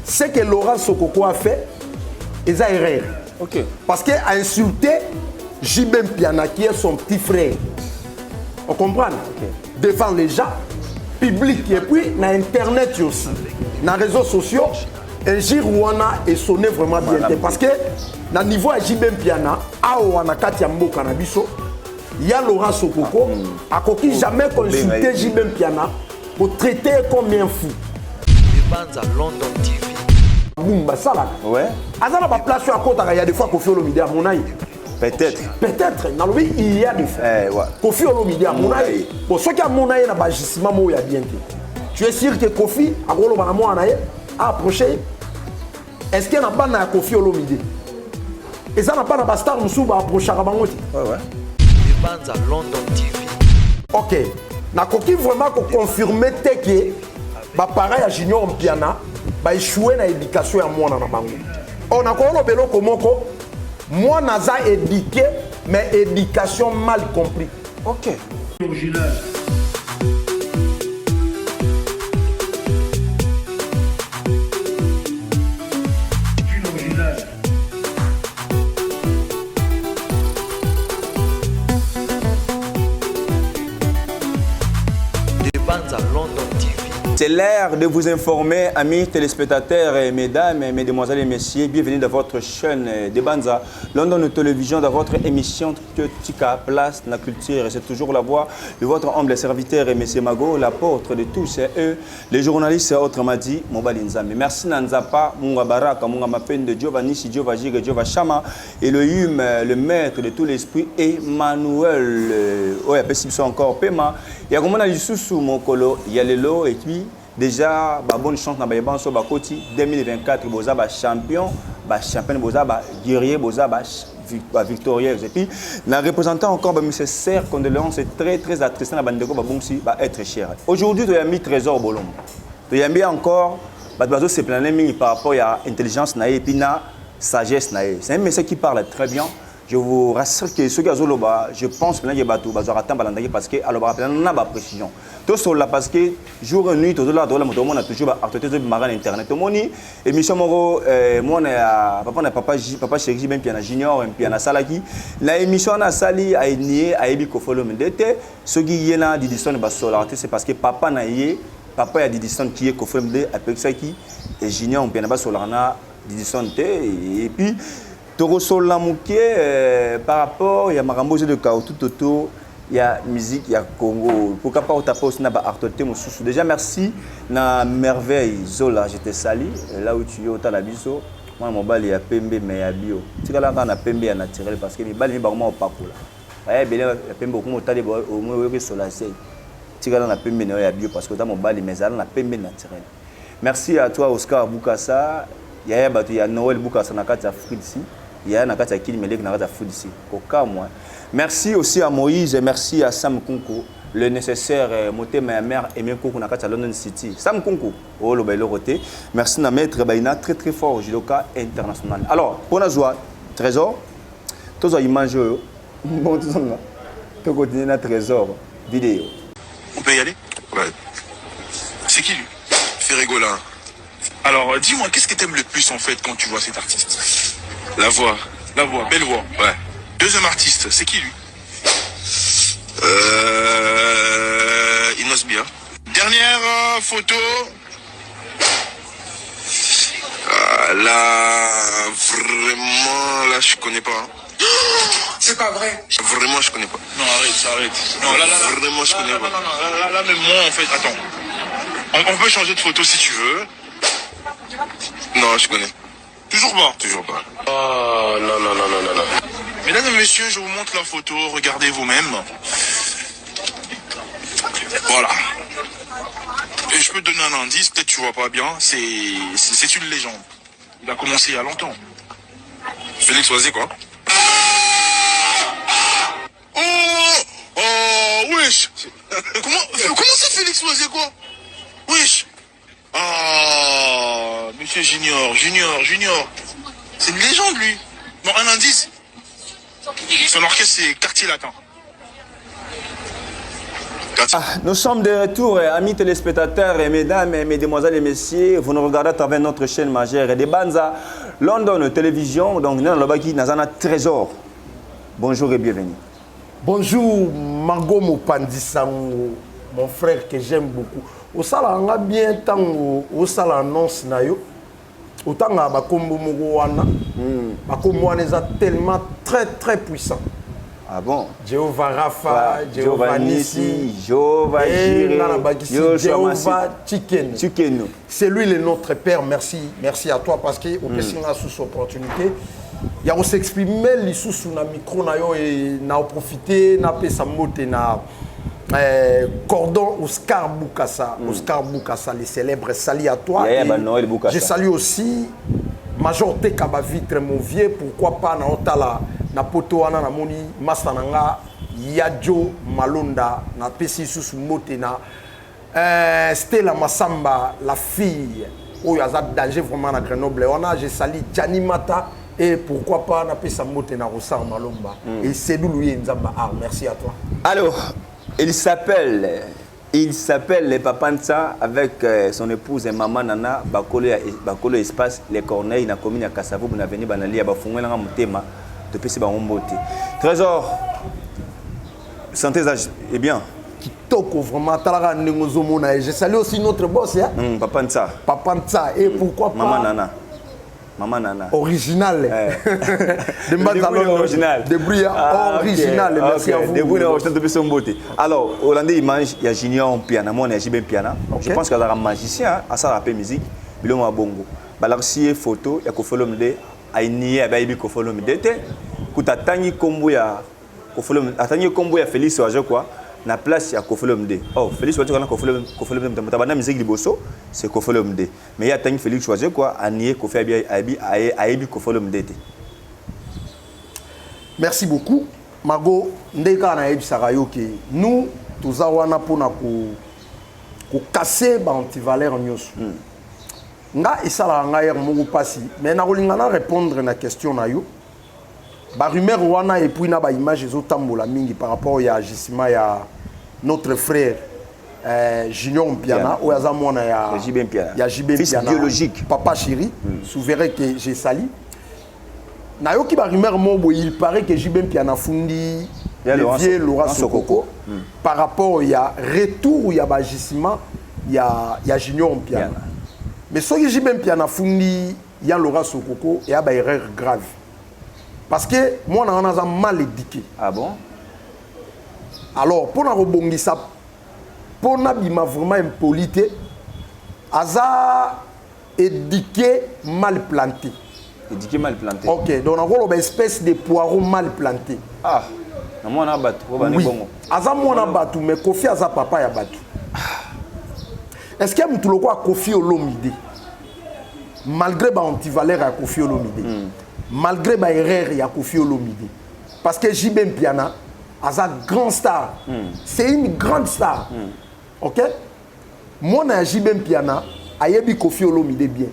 Ce que Laurent Sokoko a fait, c'est une erreur. Ok. Parce qu'il a insulté Jibem Piana, qui est son petit frère. On comprend? Okay. Devant les gens, public et puis dans Internet aussi. Dans les réseaux sociaux, un jour Rwanda est sonné vraiment bien. Voilà. Parce que dans le niveau de Jibem Piana, à Rwanda, Katiambo Kanabiso, il y a Laurent Sokoko, à qui jamais consulté Jibem Piana pour traiter comme un fou. Banza London TV. Boum, ça là. Ouais. Azala va placer à côté, il y a des fois Kofi Olomide à mon aïe. Peut-être. Peut-être. Dans le pays, il y a des fois. Ouais. Kofi Olomide à mon aïe. Pour ceux qui ont mon aïe, il y a un agissement, il y a bien. Tu es sûr que Kofi, à a approché. Est-ce qu'il n'y a pas de Kofi Olomide? Et ça n'a pas de star Moussou à approcher à Rabangoti. Ouais. Banza London TV. Ok. Na koki vraiment confirmer que pareil à Junior Mpiana va échouer dans l'éducation à moi dans bango. On a encore le bélo comme moi naza éduqué mais éducation mal compris. Ok. C'est l'heure de vous informer, amis téléspectateurs, mesdames, mesdemoiselles et messieurs. Bienvenue dans votre chaîne de Banza, London Télévision, dans votre émission Tika Place la culture. C'est toujours la voix de votre humble serviteur, M. Mago, l'apôtre de tous et eux, les journalistes autrement dit, Mobali Nzambe. Merci Nanzapa, Munga Baraka, Munga Mapen de Giovanni, Jova Jig, Jova Shama, Elohim, le maître de tout l'esprit, Emmanuel, ouais, possible encore Pema. Il y a comme on a du sous Mokolo, il y a le lot et puis déjà bonne chance dans Bayeban sur Bakoti 2024 boza ba champion boza ba guerrier boza ba victorieux et puis la représentant encore ba monsieur Serre condoléances c'est très attristant la bande de ba bonsi ba être cher. Aujourd'hui tu as mis trésor bolom. Tu as mis encore ba bazo se planer par rapport à intelligence na et puis na sagesse na. C'est un message qui parle très bien. Je vous rassure que ceux qui ont je pense que les bateaux parce que alors on a pas précision. Tout cela parce que jour et nuit tout là on a toujours actualité de marine internet. Moni émission moro moi papa chéri même piana junior et piana salaki. La émission na sali a nié a ebi ko follow mendete ceux qui yena Didison basolarité c'est parce que papa na yé papa ya Didison qui est ko follow de avec ça qui et junior piana basolarna Didison et puis par rapport, il y a Marambo de Kao tout autour, il y a musique, il y a Congo. Pourquoi pas au tapos n'a pas artoté mon sous. Déjà merci na merveille Zola, j'étais sali là où tu es au Talabiso. Moi mon bal il y a Pembe mais il y a bio. Tu vois là quand on a Pembe à naturel parce que mes balles il va vraiment au parcours là. Ouais bien Pembe au moins tali au moins que sur la scène. Tu vois là on a Pembe il y a bio parce que dans mon bal mais on a Pembe naturel. Merci à toi Oscar Boukassa, il y a Noël Boukassa na carte Afrique ici. Il y a un akata qui me lève dans la foule ici. Merci aussi à Moïse et merci à Sam Kunku, le nécessaire moté ma mère et même Kunku nakata London City. Sam Kunku, oh le bel roté. Merci à maître Baina très fort au judoka international. Alors pour la joie, trésor, tous les images, bon tout ça là, tout continuer na trésor vidéo. On peut y aller? Ouais. C'est qui lui? Ferregola. Alors dis-moi, qu'est-ce que t'aimes le plus en fait quand tu vois cet artiste? La voix, belle voix. Ouais. Deuxième artiste, c'est qui lui? Inos Bia. Dernière photo. Là, vraiment, là, je connais pas. C'est pas vrai. Vraiment, je connais pas. Non, arrête. Non, là. Vraiment, je connais pas. Non, là, même moi, en fait, attends. On peut changer de photo si tu veux. Non, je connais. Toujours pas. Toujours pas. Oh, non. Mesdames et messieurs, je vous montre la photo, regardez vous-même. Voilà. Et je peux te donner un indice, peut-être tu vois pas bien, c'est une légende. Il a commencé il y a longtemps. Félix Oisé, quoi? Oh, wesh. Comment ça Félix Oisé, quoi? Wesh. Ah, monsieur Junior. C'est une légende, lui. Bon, un indice. Son orchestre, c'est Quartier Latin. Nous sommes de retour, amis téléspectateurs, et mesdames, et mesdemoiselles et messieurs. Vous nous regardez à travers notre chaîne majeure de Banza, London Télévision. Donc, nous avons Nazana Trésor. Bonjour et bienvenue. Bonjour, Margot Mopandisango, mon frère que j'aime beaucoup. Au salon, bien tant au salon annonce nayo. Autant à Bakombo Mogowana, Bakombo Mogowana est tellement très puissant. Ah bon? Jéhovah Rapha, Jéhovah Nissi, Jéhovah Jireh, Jéhovah Tchikenu. C'est lui le notre Père. Merci à toi parce que au a sous opportunité. Il y a aussi exprimé les sous na micro na yo et na profiter na pe samote na cordon Oscar Boukassa, le célèbre sali à toi. Je salue aussi Major Tekaba Vitre mon vieux, pourquoi pas na otala na poto wana na moni masananga Yadjo Malonda na pesi sous mote na Stella Massamba la fille où il y a danger vraiment à Grenoble. Je salue Gianni Mata et pourquoi pas na pesa mote na Rosa Malomba et c'est Louis Nzamba. Merci à toi. Alors, il s'appelle le Papa Nsa avec son épouse et maman Nana Bakolo Espace les Corneilles na commune à Kassavou na venu banali ba fungela nga mutema de pesi ba ngombote. Trésor, santé et bien. Kitoko vraiment talaka nengozo mona. Je salue aussi notre boss ya. Papa Nsa. Papa Nsa et pourquoi pas Maman Nana. Original. De Mbazalon original. De Bria original. Merci à vous. De Bria original de Pesson Beauté. Alors, Hollandais, il y a Junior Piana, moi, il y a JB Piana. Je pense qu'il y a un magicien, à ça, rappelle musique, il y a un bongo. Balarsi photo, il y a Kofolomde, il y a un Kofolomde. Quand tu as tangi combo, il y a Félix Oajo, quoi. Na place ya Kofolomde. Oh, Félix Oajo, Kofolomde, tu musique liboso, c'est Kofolomde. Mais il y a tangi Félix Oajo, quoi, Anié, Kofi Aibi Kofolomde. Merci beaucoup. Mago, ndeka na Aibi Sarayoke. Nous, tous awana pona ko casser ba antivaleur nyos. Nga isala nga yer mo pasi, mais na rolingana répondre na question na yo. Ba rumeur wana et puis na ba image ezotambola mingi par rapport ya agissement ya notre frère Junior Mpiana ou yaza mwana ya JB Mpiana. Ya JB Mpiana. Fils biologique. Papa chéri, souverain que j'ai sali. Na yo ki ba rumeur mo il paraît que JB Mpiana fundi le vieux Laurent Sokoko par rapport ya retour ou ya ba agissement ya Junior Mpiana. Mais ce que JB Mpiana fundi ya Laurent Sokoko et a ba erreur grave. Parce que moi, on a mal éduqué. Ah bon? Alors, pour rebondir ça, pour n'abîmer vraiment impolité, Aza éduqué mal planté. Éduqué mal planté. Ok, donc on a une espèce de poireau mal planté. Ah, moi on a battu. Oui. Aza moi on a battu, mais Kofi Aza papa a battu. Est-ce qu'il y a un Kofi Olomide? Malgré que antivaleur à Kofi Olomide. Malgré ma erreur, il y a Kofi Olomide. Parce que JB Mpiana a un grand star. C'est une grande star. Ok? Moi, je JB Mpiana, a yebi Kofi Olomide bien.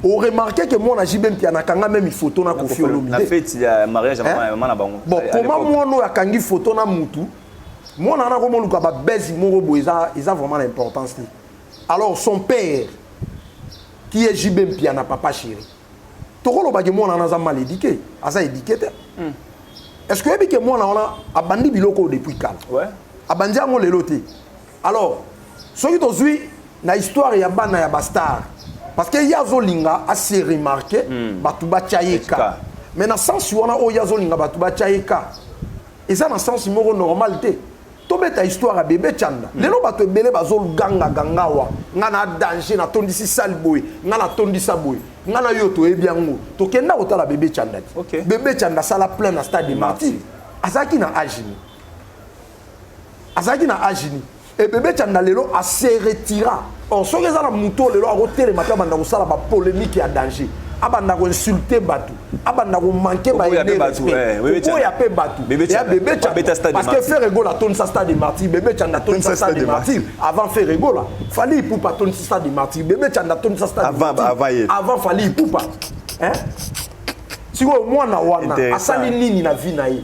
On remarque que moi, JB Mpiana, quand même une photo na Kofi Olomide. La fête, il y a un mariage à maman. Bon, comment moi, quand une photo na Moutou, moi, je sais que ils ont vraiment l'importance. Alors, son père, qui est JB Mpiana, papa chéri. Tokolo ba ke moi on a mal éduqué, asa éduqué. Est-ce que moi on a abandi biloko depuis quand? Ouais. Abandi ngo leloté. Alors, ce qui tozui na histoire ya bana ya bastar. Parce que yazolinga a se remarqué batuba chaika. Mais na sens wana o yazolinga batuba chaika. Et ça na sens moko normalité. Tobeta histoire à bébé Chanda. Lelo bato belé bazol ganga gangawa. Ngana danger na tondisi salboy, ngana tondisa boy. Ngana yo to ebiango. To kenda otala bébé Chanda. Okay. Bébé Chanda sala plein na stade de martyr. Azaki na agini. Azaki na agini. Et bébé Chanda lelo a se retira. Or so que ça la muto lelo a roté mata banda ko sala ba polémique à danger. Abanda ko insulter batu. Abanda ko manquer ba ene respect. Oui, il y a pas batu. Bébé Chanda. Parce que faire rigoler ton stade de martyr, bébé Chanda ton stade de martyr. Avant faire rigoler, fallait pour pas ton stade de martyr. Bébé Chanda ton stade de martyr. Avant fallait pour pas. Hein? Si au moins na wana, asali nini na vie na yi.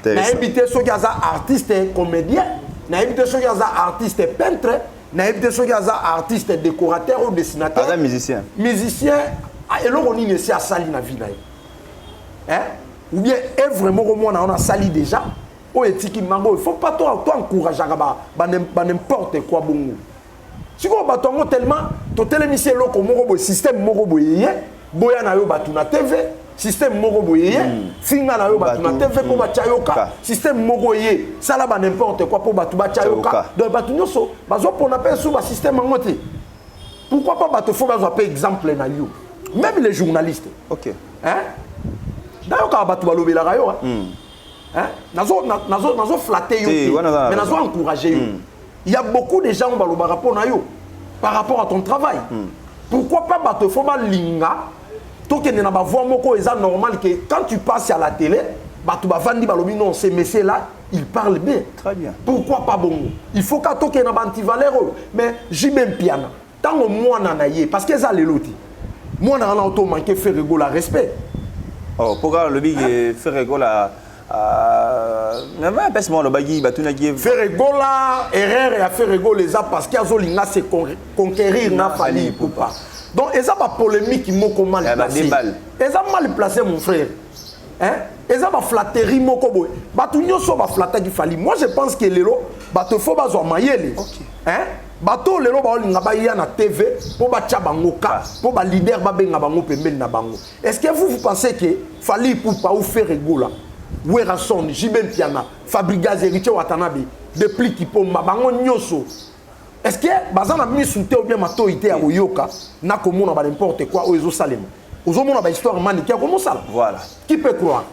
Na invité ceux qui sont artistes, comédiens. nayebi te soki aza artiste peintre, nayebi te soki aza artiste décorateur ou dessinateur. Aza musicien. Musicien, eloko nini esi asali na vie na ye. Hein? Ou bien œuvre moko mwana on a sali déjà. O etiki mango, il faut pas toi encourager ba n'importe quoi bongo. Si on va tellement to télémission loko moko bo système moko boyé, boya na yo batu na TV, système moko boyé, finga na yo batu na TV pour ba chayoka, système moko yé, ça là ba n'importe quoi pour batu ba chayoka. Donc batu nyoso, bazo pour na pe sous ba système ngote. Pourquoi pas batu faut bazo pe exemple na yo. Même les journalistes. OK. Hein? D'ailleurs quand batu ba lobela ra yo, hein? Nazo flatter yo, mais nazo encourager yo. Il y a beaucoup de gens qui ont par rapport à ton travail. Pourquoi pas te faire linga? Toi qui n'as pas voir c'est normal que quand tu passes à la télé, tu vas vendre non ces messieurs là, ils parlent bien. Très bien. Pourquoi pas bon? Il faut que toi qui n'as pas anti-valeur, mais j'ai même piano. Tant que moi n'en parce que ça les loti. Moi n'en a auto manqué faire rigoler respect. Oh, pourquoi le big faire rigoler faire rigola, erreur et à faire rigoler ça parce qu'il y a zolinga c'est conquérir n'a fallu ou pas. Donc ils ont pas polémique qui m'ont mal placé. Ils ont mal placé mon frère. Hein? Ils ont pas flatterie moko boy. Batu nyoso ba flatter qui fali. Moi je pense que lelo batu faut ba zo mayele. Hein? Bato lelo ba olinga ba ya na TV pour ba tcha bango ka, pour ba leader ba benga bango pembeni na bango. Est-ce que vous pensez que fali pour pas ou faire rigola? Werason, Jibem Piana, Fabrigaz Héritier Watanabe, depuis qui pomba, bango nyoso. Est-ce que bazana mis sous ou bien mato ité à Oyoka, na comme on a n'importe quoi au Ezo Salem. Aux hommes on a histoire manique, comment ça? Voilà. Qui peut croire?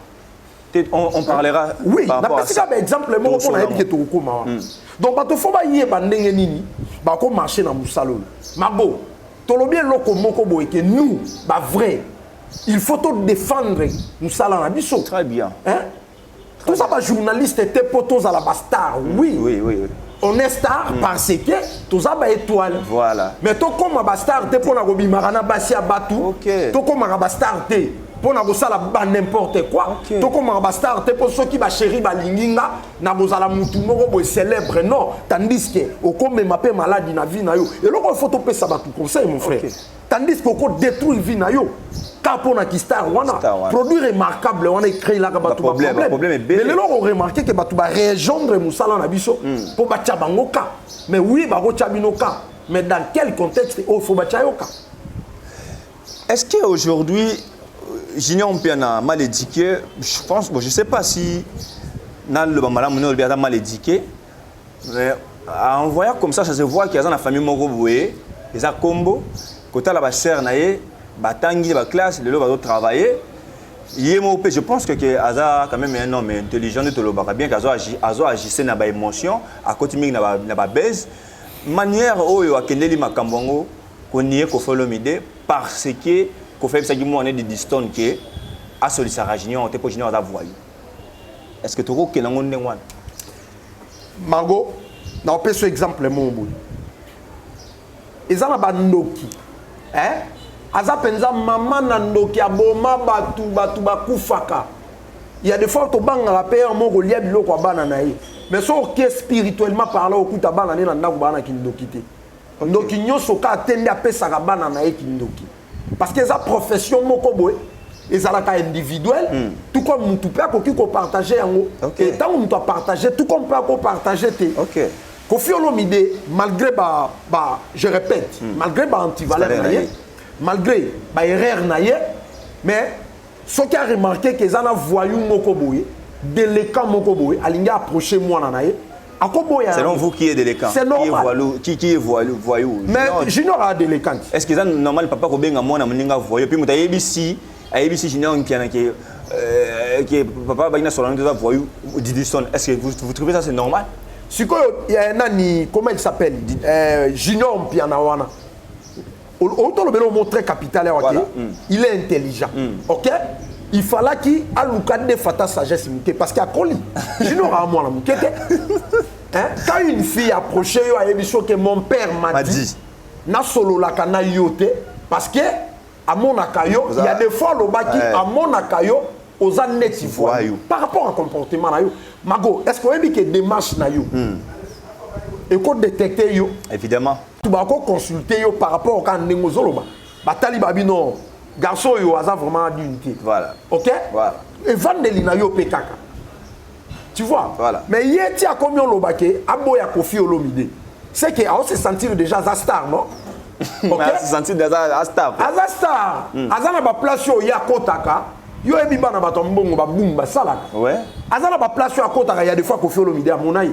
On parlera. Oui, n'a pas si comme exemple, moi on a dit que tu recommandes. Donc bato faut ba yé bandenge nini, ba ko marcher na musalo. Mabo, tolo bien loko moko boy que nous, ba vrai. Il faut tout défendre nous salons à biso. Très bien. Hein? Tout ça, les journalistes étaient potos à la star. Oui. On est star parce que tout ça, c'est étoile. Voilà. Mais tout comme ma star, t'es pour la gobi marana basi à batu. Tout comme ma star, t'es pour la gosa la n'importe quoi. Tout comme ma star, t'es pour ceux qui va chérir balinginga, na gosa la mutu moro célèbre non. Tandis que au comme ma paix maladie na vie na yo. Et là on faut tout ça batu conseil mon frère. Tandis qu'on détruit vie na yo. Capona qui star wana produit remarquable on a créé là ba problème mais les gens ont remarqué que ba tu ba rejoindre musala na biso pour ba tchabango ka mais oui ba ko tchabino ka mais dans quel contexte il faut ba tchayoka. Est-ce que aujourd'hui Junior Mpiana mal éduqué, je pense bon je sais pas si dans le bamala mon bien mal éduqué mais en voyant comme ça se voit qu'il y a dans la famille moko boye les a combo côté la ba sœur naé batangi ba classe le va travailler je pense que Aza quand même un homme intelligent de le bien qu'Azo agissait na ba émotion à côté na ba baise manière oyo akendeli makambongo ko nié ko folomide parce que ko fait ça qui mo on est de distance que a solliciter Junior te pour Junior Aza voyou. Est-ce que tu ko kelango ndengwana Mango na opé ce exemple mon boy ezana ba ndoki hein Aza penza maman nandoki aboma batu bakufaka. Il y a des fois to banga la père mon relié biloko bana naï. Mais so que spirituellement parlant okuta bana na ndako bana kindokité. Ndoki nyoso ka atende apesa ka bana naï kindoki. Parce que sa profession moko boy ezalaka individuel tout comme mutu pe akoki ko partager yango. Et tant on doit partager tout comme peut ko partager té. OK. Kofi Olomide malgré je répète, malgré anti-valeur naïe malgré ba erreur naie mais ce qui a remarqué que ça na voyou moko boye déléquent moko boye alinga approcher moi na naie akoboya selon vous qui est déléquent qui est voyou mais Junior a déléquent est-ce que ça normal papa ko benga moi na mninga voyou puis muta ABC Junior Mpiana qui papa ba ina solano de voyou Didison est-ce que vous trouvez ça c'est normal si il y a un ani comment il s'appelle Junior Mpiana wana autant le bélo montré capital voilà. Il est intelligent OK il fallait qu'il a l'occasion de faire sagesse parce qu'il a collé je n'aurai moi la mouquette hein quand une fille approchait yo a dit que mon père m'a dit na solo la kana yote parce que à mon akayo il y a des fois le baki à mon akayo aux annettes voyou par rapport au comportement na yo mago est-ce qu'on dit que démarche na yo eko détecter yo Évidemment. tu vas consulter yo par rapport à ndenge zoloba batali babino garçon yo aza vraiment d'unité. Voilà. OK? Voilà. Et vandeli na yo pekaka. Tu vois? Voilà. Mais yeti a combien lobake aboya Koffi Olomide. C'est que on se sentir déjà za star, non? OK? On se sentir déjà star. Aza star. Aza na ba place yo ya kotaka. Yo ebi bana bato mbongo ba bumba salaka. Ouais. Aza na ba place yo ya kotaka, il y a des fois Koffi Olomide à Monaï.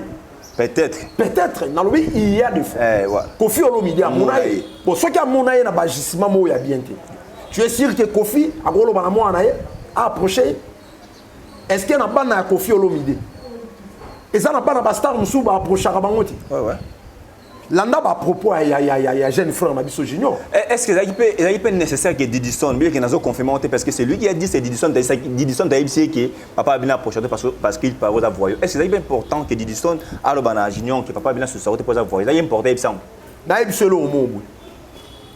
Peut-être. Peut-être, dans le pays, il y a des fois. Ouais. Koffi Olomide à Monaï. Pour ceux qui ont Monaï, na ba gisima mo ya bien. Tu es sûr que Koffi a gros bana mo anaye a approché? Est-ce qu'il n'a pas na Koffi Olomide? Et ça n'a pas na star musu ba approcher ka bangoti. Ouais. Landa ba propos ya jeune frère Mabiso Junior. Est-ce que c'est pas nécessaire que Didison, bien qu'il n'a pas confirmé, parce que c'est lui qui a dit c'est Didison a dit que papa a bien approché parce qu'il parle aux voyous. Est-ce que c'est important que Didison a le bana Junior que papa a bien se sortir pour les voyous? C'est important ça. Na ebiselo o mobu.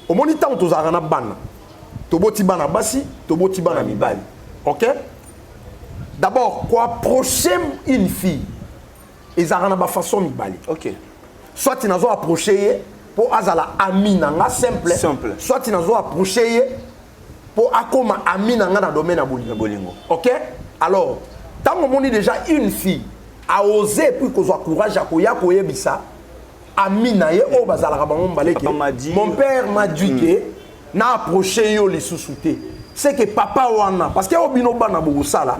O moni tant to zarana bana. To boti bana basi, to boti bana mibali. OK? D'abord, quoi approcher une fille. Ils ont une façon mibali. OK. Soit tu n'as pas approché pour azala amina nga simple. Soit tu n'as pas approché pour akoma amina nga dans domaine bolingo. OK? Alors, tant on dit déjà une fille a osé puis qu'on soit courage à koya bisa amina ye o bazala bango mbaleke. Mon père m'a dit que na approché yo les sous-soutés. C'est que papa wana parce que obino bana bosala.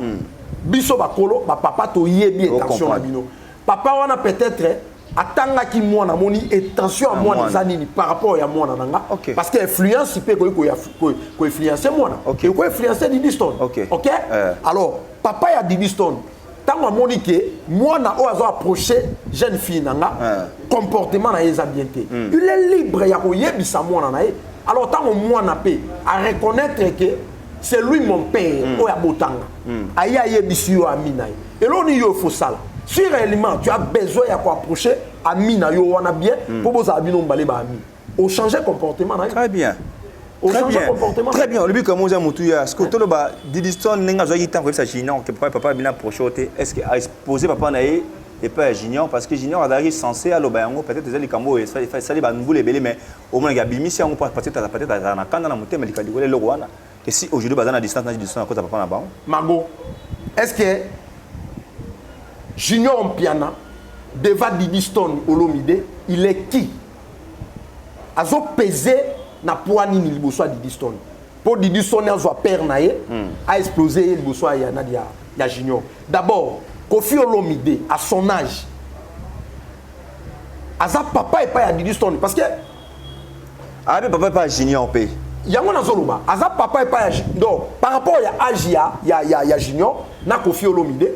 Biso bakolo ba papa to yebi attention na bino. Papa wana peut-être atanga ki mwana moni attention à mwana zanini par rapport à mwana nanga parce que influence peut ko influencer mwana ko influencer Didiston. OK? Alors papa ya Didiston tant moni que mwana o azo approcher jeune fille nanga comportement na yeza bien té. Il est libre ya ko yebisa mwana na ye. Alors tant mwana pe à reconnaître que c'est lui mon père o ya botanga. Aya yebisi yo amina. Et là on y yo faut ça. Si réellement tu as besoin d'approcher Amina yo wana bien pour vous abino mbalé ba ami. Au changer comportement na. Très bien. Très bien. Le but comme on a mutuya ce que to ba Didiston ninga zo yitan ko sa Junior que papa bina approcher est-ce que a exposé papa na et pas Junior parce que Junior a d'ailleurs censé à lobango peut-être des likambo et ça les ba ngule belé mais au moins ga bimisi on peut-être na kanda na mutema likali le wana que si aujourd'hui bazana distance na Didiston à cause papa na ba. Margot, est-ce que Junior Mpiana, devant Didiston Olomide, il est qui? Azo pesé na poani ni liboso Didiston. Pour Didiston a père nae a explosé liboso ya Junior. D'abord, Koffi Olomide à son âge. Aza papa et pas ya Didiston parce que papa pas Junior pe. Yango na zoloba, aza papa et pas ya donc par rapport à âge ya Junior na Koffi Olomide.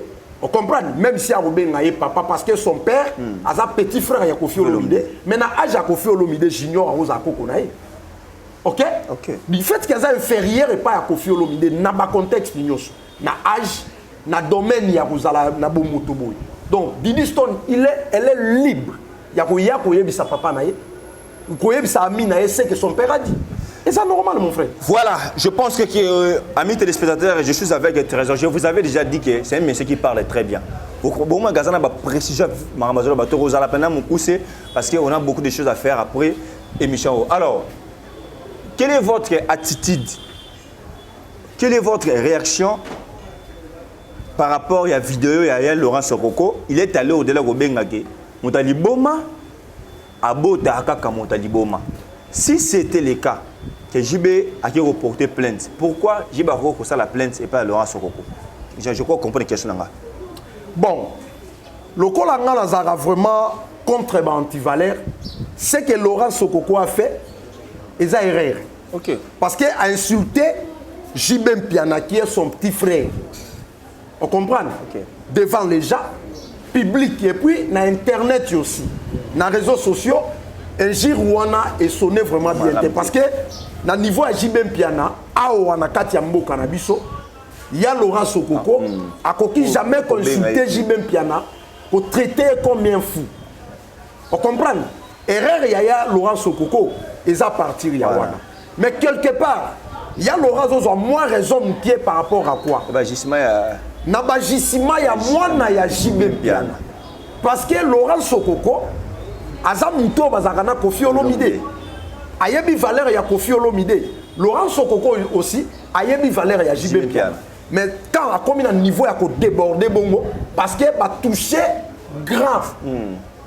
On comprend, même si Aroubé n'a papa, parce que son père a un petit frère à Koffi Olomide, mais na âge à Koffi Olomide Junior à Rosa Kokonaï. OK? Du fait qu'elle est inférieure et pas à Koffi Olomide, n'a pas contexte, na âge, na domaine, il y a Rosa na Bomotoboy. Donc, Didiston, elle est libre. Il y a Koye sa papa naï, Koye sa ami naï, c'est que son père a dit. Et c'est normal, mon frère. Voilà, je pense que, amis téléspectateurs, je suis avec Trésor. Je vous avais déjà dit que c'est un monsieur qui parle très bien. Bon, moi, Gazana va préciser, parce qu'on a beaucoup de choses à faire après l'émission. Alors, quelle est votre attitude? Quelle est votre réaction par rapport à la vidéo de Laurent Sokoko? Il est allé au-delà de Bengake. Montaliboma, Abota Akaka Montaliboma. Si c'était le cas, que JB a reporté plainte, pourquoi JB a reporté la plainte et pas Laurent Sokoko? Je crois comprendre la question. Bon, le Kolanga Nazara vraiment contre antivalère, ce que Laurent Sokoko a fait, ils ont erreur. Parce qu'il a insulté JB Mpiana qui est son petit frère. On comprend? Devant les gens, publics et puis dans Internet aussi, dans les réseaux sociaux. Un Girwana est sonné vraiment bien. Parce que, dans le niveau de JB Mpiana, Aouana Katiambo Kanabiso, il y a Laurent Sokoko, à qui jamais consulté JB Mpiana pour traiter comme un fou. On comprend? Erreur, il y a Laurent Sokoko, et ça partir Yawana. Mais quelque part, il y a Laurent Sokoko, moins raison qui est par rapport à quoi? Nabajissima, il y a moins na JB Mpiana. Parce que Laurent Sokoko, aza muto bazakana Koffi Olomide ayebi valeur ya Koffi Olomide Laurent Sokoko aussi ayebi valeur ya JB Mpiana mais quand a commis un niveau à déborder bongo parce que va toucher grave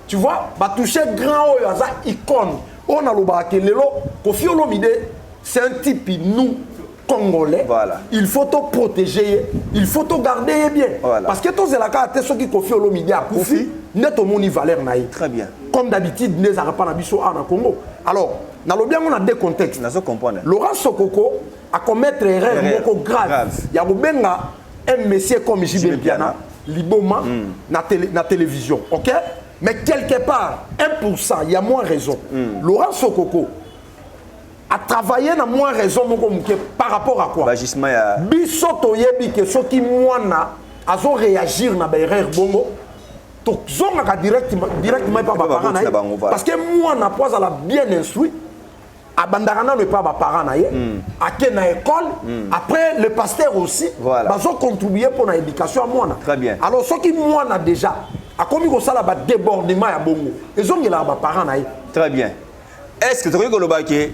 tu vois va toucher grand oyo aza icône on a le lelo Koffi Olomide c'est un type nous Congolais, voilà. Il faut te protéger, il faut te garder bien. Voilà. Parce que tous les cas, ceux qui Koffi Olomide à Koffi, net au monde valeur naï. Très bien. Comme d'habitude, nous n'avons pas d'habitude en Congo. Alors, dans le bien, on a deux contextes. Laurent Sokoko a commettre erreur grave. Il y a un monsieur comme JB Mpiana, Liboma, na télévision. Ok? Mais quelque part, 1%, il y a moins raison. Laurent Sokoko a travaillé na moins raison par rapport à quoi biso toyebi que ceux qui moana azo réagir na ba erreur bongo to zonga directement pas ba parents parce que moana poise à la bien instruit abandarana ne pas ba parents na ye aké na école après le pasteur aussi bazo contribuer pour la éducation à moana très bien alors ceux qui moana déjà a commis ko sala ba débordement ya bongo ezongela ba parents na ye très bien est-ce que tu veux que le baké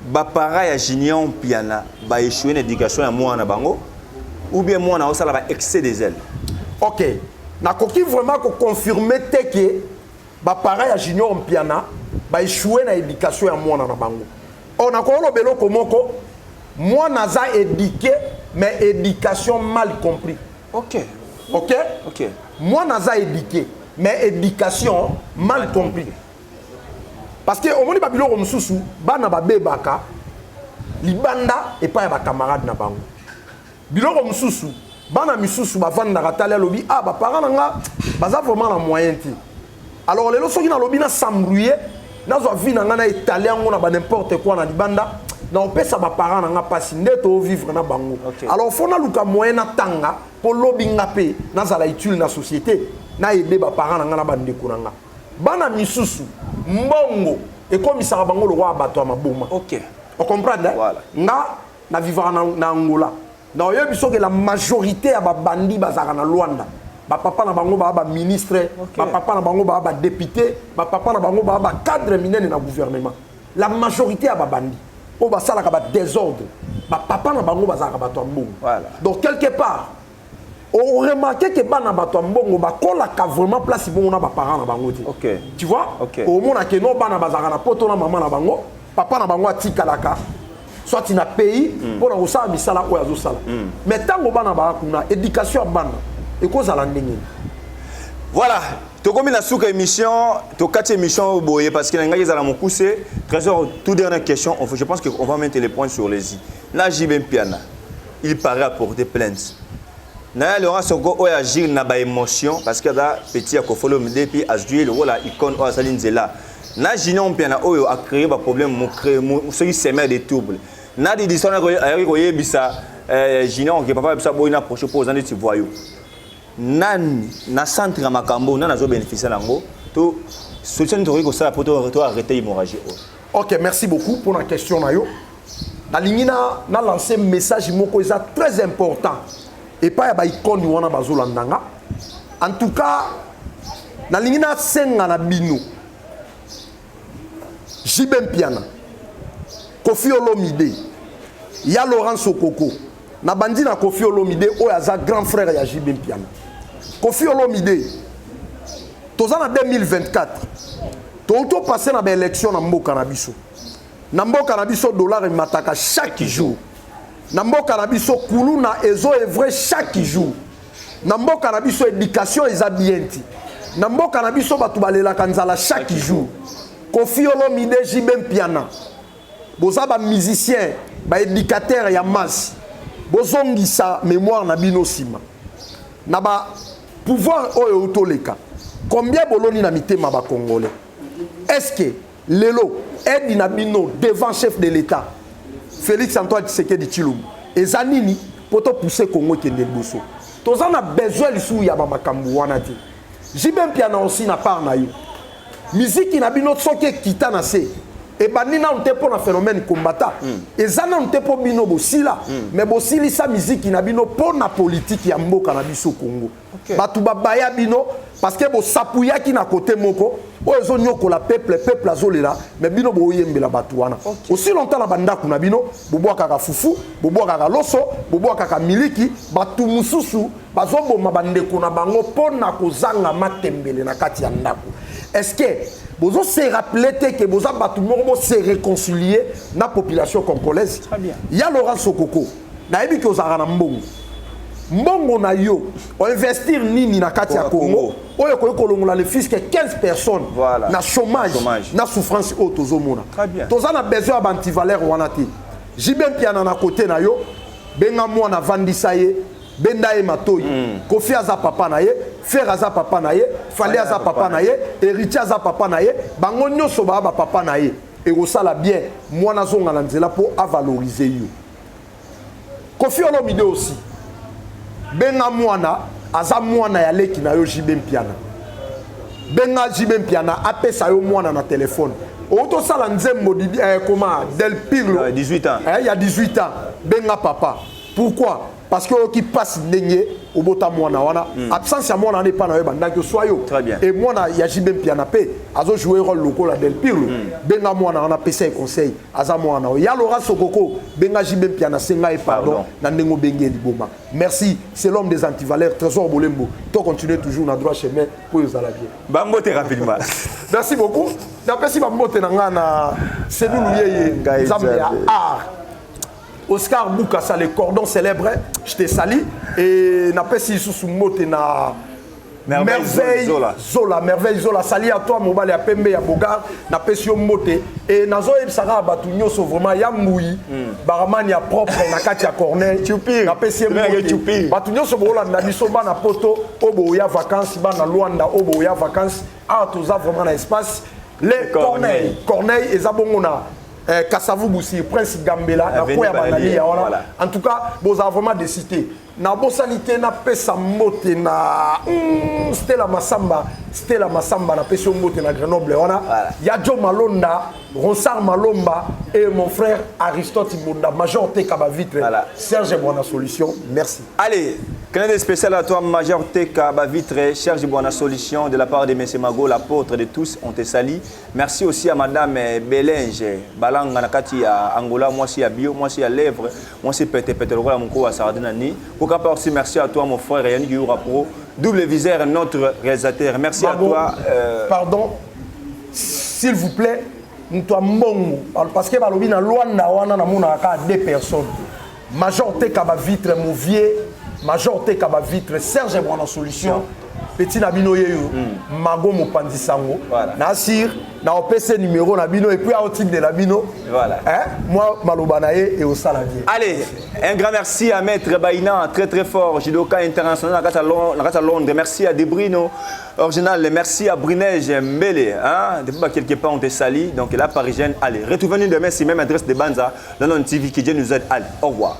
Bapara ya Junior Mpiana ba échouer l'éducation à moi na bango ou bien moi na osala ba excès des ailes. OK. Na koki vraiment ko confirmer que Bapara ya Junior Mpiana ba échouer na éducation à moi na bango. On a ko lobelo komoko moi naza éduqué mais éducation mal compris. OK. OK? OK. Moi naza éduqué mais éducation mal compris. Parce que au moment où Babylone mususu bana babebaka libanda et pas ba camarade na bango biloko mususu bana misusu bavanda katala lobi ah ba parents nga baza vraiment na moyen ti alors lelo soki na lobi na s'embrouiller nazo vie na nga na italien ngona ba n'importe quoi na libanda na opesa ba parents nga pasi ndeto vivre na bango alors faut na luka moyen na tanga pour lobi nga pe na zala utile na société na aider ba parents nga na bandeko nga bana misusu mbongo et comme ça va bango le roi bato à maboma. OK. On comprend là? Voilà. Na vivre na Angola. Na oyo biso que la majorité à ba bandi bazaka na Luanda. Ba papa na bango ba ministre, ba papa na bango ba député, ba papa na bango ba cadre minene na gouvernement. La majorité à ba bandi. O ba sala ka ba désordre. Ba papa na bango bazaka bato à mbongo. Voilà. Donc quelque part on remarque que bana bato mbongo ba kola ka vraiment place bon na ba parents na bango ti. OK. Tu vois? Au mona que non bana bazaka na poto na maman na bango, papa na bango atikalaka. Soit in a pays pour na osala misala o yazo sala. Mais tango bana ba kuna éducation bana et cause à la ndenge. Voilà, to komi na souka émission, to quatre émission boye parce que nga yezala mokuse, trésor toute dernière question, je pense qu'on va mettre les points sur les i. Là JB Mpiana, il paraît apporter plainte. Na Laurent Sokoko oya agir na ba émotion parce que da petit Koffi Olomide puis a joué le rôle à icône o Saline Zela. Na Junior Mpiana oyo a créé ba problème mo créé ce qui semer des troubles. Na di disona ko yebisa Junior que papa bisa boyina approcher pour aux ti voyou. Nani na centre makambo na zo bénéficier nango to solution to ko ça pour to arrêter l'hémorragie. OK, merci beaucoup pour la question na yo. Na lingina na lancer message moko est très important. Et pas ya ba icône wana bazolandanga. En tout cas, na lingina senga na bino. JB Mpiana, Koffi Olomide, ya Laurent Sokoko. Na bandi na Koffi Olomide o ya za grand frère ya JB Mpiana. Koffi Olomide, toza na 2024. To passer na ba élection na mboka na biso. Na mboka na biso dollar mataka chaque jour. Na mboka na biso kuluna ezo est vrai chaque jour. Na mboka na biso éducation eza bienti. Na mboka na biso batu balela kanzala chaque jour. Koffi Olomide JB Mpiana. Boza ba musicien, ba éducateur ya masse. Bozongisa mémoire na bino sima. Na ba pouvoir oyo utoleka. Combien boloni na mitema ba congolais? Est-ce que lelo aide na bino devant chef de l'État Félix Antoine Tshisekedi Tshilombo ezanini poto pousser Congo kende boso tozana besoin lisu ya ba makambu wana ti JB Mpiana aussi na part na yo musique na bino soke kita na se e banina on te pour na phénomène combattant ezana on te pour bino bosila mais bosili sa musique na bino pour na politique ya mboka na biso Congo batu babaya bino parce que bo sapuya ki na côté moko oyo nyokola peuple azolela mais bino boyembela bato wana aussi longtemps na bandako na bino bobwaka fufu bobwaka loso bobwaka miliki bato mususu bazoboma bandeko na bango pona kozanga matembele na kati ya ndako. Est-ce que vous se rappelez que vous avez se réconcilier na population congolaise? Très bien. Il y a Laurent Sokoko na ebi ko zara na mbongo mbongo na yo on investir nini na kati ya Congo oyo ko kolongola le fisc 15 personnes voilà. Na chômage na souffrance au tozomona tozana besoin d'antivaleur wana te jibem piana na côté na yo benga mwana vandisa ye benda ye matoyi Kofi aza papa na ye Fer aza papa na ye Fale aza papa na ye Héritier aza papa na ye bango nyonso ba papa na ye et osala bien mwana zonga na nzela po a valoriser yo Kofi Olomide aussi benga mwana aza mwana ya leki na yo Jibem Piana benga Jibem Piana apesa yo mwana na téléphone auto sala nzembo comment Del Pirlo 18 ans il y a 18 ans benga papa pourquoi parce que qui passe ndenge obota mwana wana absence ya mwana n'est pas na yeba ndaki soyo et mwana ya Jibem Piana pe azo jouer rôle lokola Del Pirlo benga mwana wana pesa conseil aza mwana ya Laurent Sokoko benga Jibem Piana senga et pardon na ndengo benge liboma. Merci, c'est l'homme des antivaleurs Trésor Bolembo to continuer toujours na droit chemin pour yozala bien bambote rapidement. Merci beaucoup napesi bambote na ngana Sedulu yeye Zambia art Oscar Boukassa, le cordon célèbre, je te salue. Et n'a pas si sous mote na merveille Zola, merveille Zola. Salut à toi, Mobile à Pembe à Bogar, n'a pas si mote. Et nazo il sera batunyo so vraiment yamoui, baramani a propre na katia Corneille, n'a pas si mote. Batunyo so bola na bisoba na poto, obo ya vacances, ba na Luanda, obo ya vacances. Ah toza vraiment na espace. Les Corneille et Zabongona. Kassavou Boussi, Prince Gambela, na Koya Banali, en tout cas, vous avez vraiment décidé. Na bosalité na pesa mote na Stella Massamba na pesa mote na Grenoble wana ya Joe Malonda Ronsard Malomba et mon frère Aristote Mbonda Major Teka Bavitre Serge Boana Solution. Merci. Allez, candidat spécial à toi Major Teka Bavitre Serge Boana Solution de la part de M. Mago l'apôtre de tous, on te salue. Merci aussi à madame Belinge Balanga Nakati à Angola, moi aussi à Bio, moi aussi à Lèvres, moi aussi Pete le roi mon co à Sardinani. Pourquoi pas aussi merci à toi mon frère Yannick Youra Pro, double viseur notre réalisateur. Merci Mago, à toi. Pardon, s'il vous plaît. Parce que balobi na Luanda wana na mona ka 2 personnes. Major Teka Bavitre Mouvier, Major Teka Bavitre Serge Boana Solution. Petit Nabino Yeyo, Mago Mopanzi Sango. Nasir, na OPC numéro Nabino et puis à outil de Nabino. Voilà. Moi, Malobanaye et au Saladier. Allez, un grand merci à Maître Baïna, très très fort, judoka international à Londres. Merci à Debrino, original. Merci à Brinège Mbele. Depuis quelque part, on te salue. Donc la parisienne, allez, retrouvez-nous demain, c'est même adresse de Banza, dans notre TV qui nous aide. Allez, au revoir.